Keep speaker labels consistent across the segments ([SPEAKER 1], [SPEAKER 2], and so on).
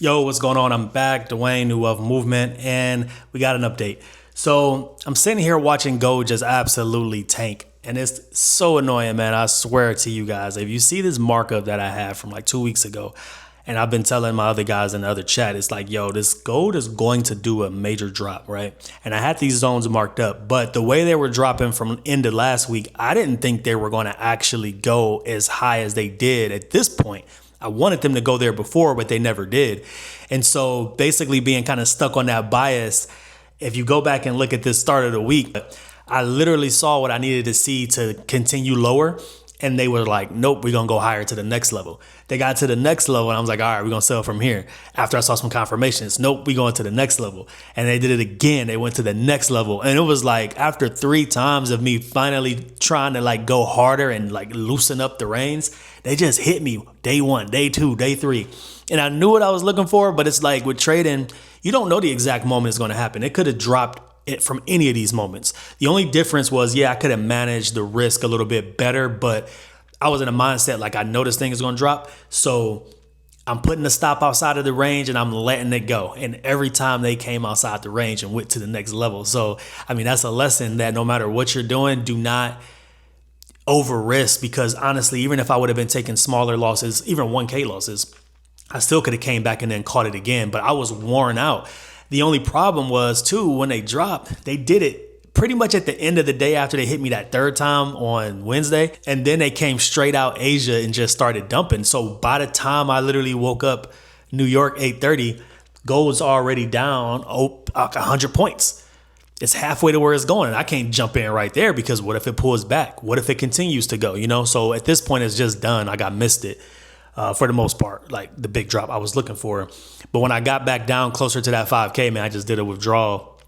[SPEAKER 1] Yo, what's going on? I'm back, Dwayne, New Wealth Movement, and we got an update. So I'm sitting here watching gold just absolutely tank, and it's so annoying, man. I swear to you guys, if you see this markup that I had from like 2 weeks ago, and I've been telling my other guys in the other chat, it's like, yo, this gold is going to do a major drop, right? And I had these zones marked up, but the way they were dropping from end of last week, I didn't think they were going to actually go as high as they did at this point. I wanted them to go there before, but they never did. And so basically being kind of stuck on that bias, if you go back and look at this start of the week, I literally saw what I needed to see to continue lower. And they were like, nope, we're going to go higher to the next level. They got to the next level and I was like, all right, we're going to sell from here. After I saw some confirmations, nope, we going to the next level. And they did it again. They went to the next level. And it was like after 3 times of me finally trying to like go harder and like loosen up the reins, they just hit me day 1, day 2, day 3. And I knew what I was looking for, but it's like with trading, you don't know the exact moment it's going to happen. It could have dropped it from any of these moments. The only difference was, I could have managed the risk a little bit better, but I was in a mindset like I know this thing is going to drop. So I'm putting the stop outside of the range and I'm letting it go. And every time they came outside the range and went to the next level. So, I mean, that's a lesson that no matter what you're doing, do not over risk, because honestly, even if I would have been taking smaller losses, even 1K losses, I still could have came back and then caught it again, but I was worn out. The only problem was too, when they dropped, they did it pretty much at the end of the day after they hit me that 3rd time on Wednesday. And then they came straight out Asia and just started dumping. So by the time I literally woke up New York 8:30, gold's already down 100 points. It's halfway to where it's going. And I can't jump in right there because what if it pulls back? What if it continues to go? So at this point, it's just done. I missed it. For the most part, like the big drop I was looking for. But when I got back down closer to that 5K, man, I just did a withdrawal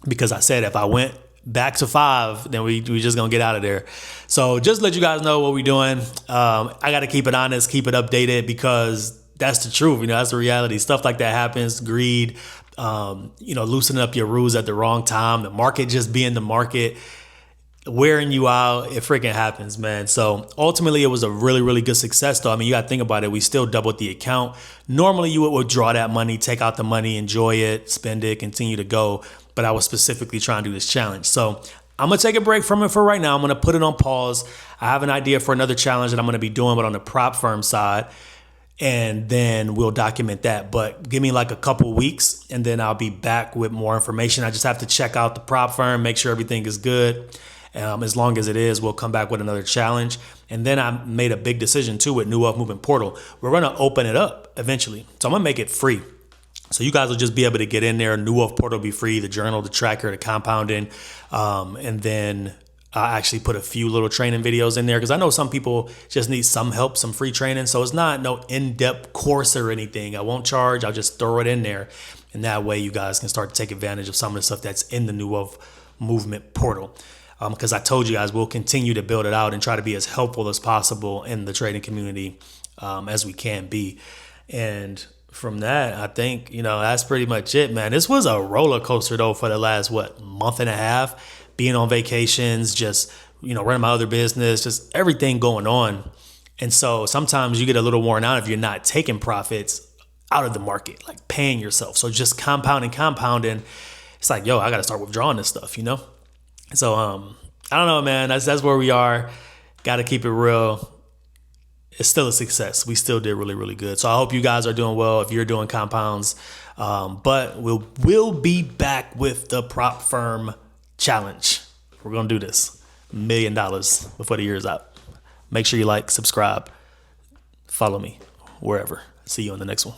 [SPEAKER 1] because I said if I went back to 5, then we just gonna get out of there. So just let you guys know what we're doing. I got to keep it honest, keep it updated, because that's the truth. That's the reality. Stuff like that happens. Greed, loosening up your rules at the wrong time, the market just being the market, wearing you out. It freaking happens, man. So ultimately it was a really, really good success though. I mean, you got to think about it. We still doubled the account. Normally you would withdraw that money, take out the money, enjoy it, spend it, continue to go. But I was specifically trying to do this challenge. So I'm going to take a break from it for right now. I'm going to put it on pause. I have an idea for another challenge that I'm going to be doing, but on the prop firm side. And then we'll document that. But give me like a couple weeks and then I'll be back with more information. I just have to check out the prop firm, make sure everything is good. As long as it is, we'll come back with another challenge. And then I made a big decision too with New Wealth Movement Portal. We're going to open it up eventually. So I'm going to make it free. So you guys will just be able to get in there. New Wealth Portal will be free, the journal, the tracker, the compounding. And then I actually put a few little training videos in there because I know some people just need some help, some free training. So it's not no in-depth course or anything. I won't charge. I'll just throw it in there. And that way you guys can start to take advantage of some of the stuff that's in the New Wealth Movement Portal. Because I told you guys we'll continue to build it out and try to be as helpful as possible in the trading community as we can be. And from that, I think, that's pretty much it, man. This was a roller coaster, though, for the last, month and a half, being on vacations, just, running my other business, just everything going on. And so sometimes you get a little worn out if you're not taking profits out of the market, like paying yourself. So just compounding. It's like, yo, I got to start withdrawing this stuff, So, I don't know, man. That's where we are. Got to keep it real. It's still a success. We still did really, really good. So I hope you guys are doing well if you're doing compounds. But we'll be back with the prop firm challenge. We're going to do this. $1 million before the year is out. Make sure you like, subscribe, follow me wherever. See you on the next one.